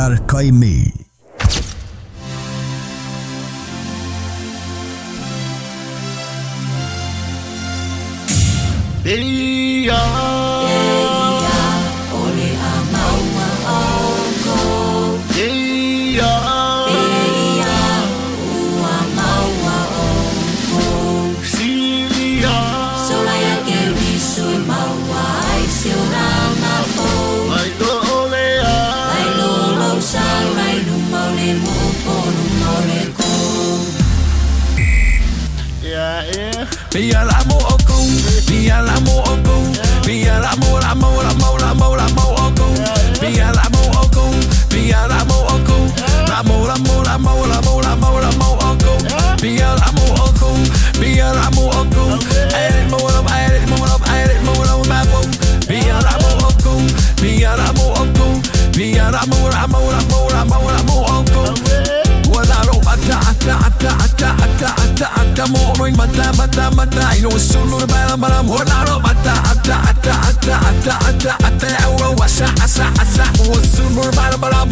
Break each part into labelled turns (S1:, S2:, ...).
S1: Arkaimi.
S2: Via l'amor au con, via l'amor au con, via l'amor, l'amor, l'amor, l'amor, l'amor au con, via l'amor au con, via l'amor au con, l'amor, l'amor, l'amor, l'amor, l'amor, l'amor au con, via l'amor au con, via l'amor au con, elle more of, elle more of, elle more of my phone, via l'amor au con, via l'amor au con, via l'amor, l'amor, l'amor, l'amor, l'amor au con. Wala ro ata mo roin mata ino sulu bala bala wala ro ata euro asa sulu bala bala.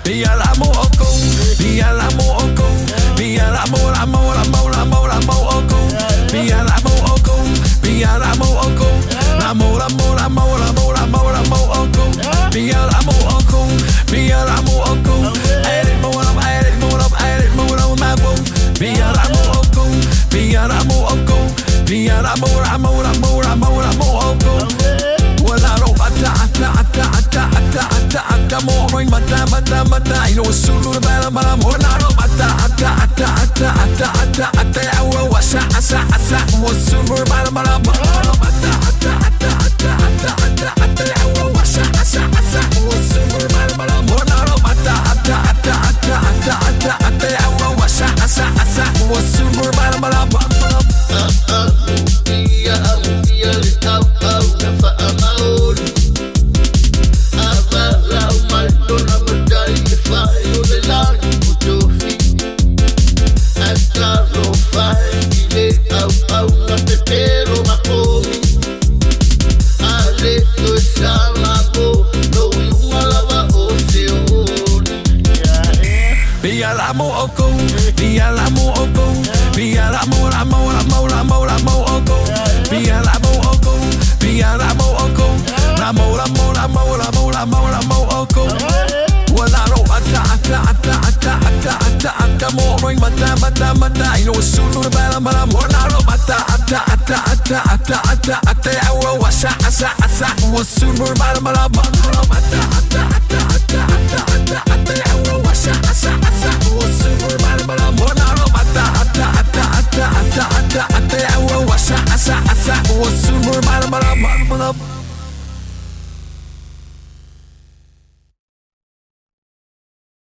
S2: Via l'amor au con, via l'amor au con, via l'amor, l'amor, l'amor, l'amor, l'amor au con, via l'amor au con, via l'amor au con, l'amor, l'amor, l'amor, l'amor, l'amor, l'amor au con, via l'amor au con, via l'amor au con, elle more of, elle more of, elle more of my phone, via l'amor au con, via l'amor au con, via l'amor, l'amor, l'amor, l'amor, l'amor au con. Wala ro ata mo roin mata ino sulu bala bala wala ro ata euro asa mo sulu bala bala ata euro asa mo sulu bala bala wala ro ata euro asa mo sulu bala bala. Via l'amor au con, via l'amor au con, via l'amor, l'amor, l'amor, l'amor, l'amor au con, via l'amor au con, via l'amor au con, l'amor, l'amor, l'amor, l'amor, l'amor, l'amor au con. Wala ro ata mo roin mata ino sulu bala bala wala ro ata euro asa mo sulu bala bala ata euro asa mo sulu bala bala wala ro ata euro asa mo sulu bala bala.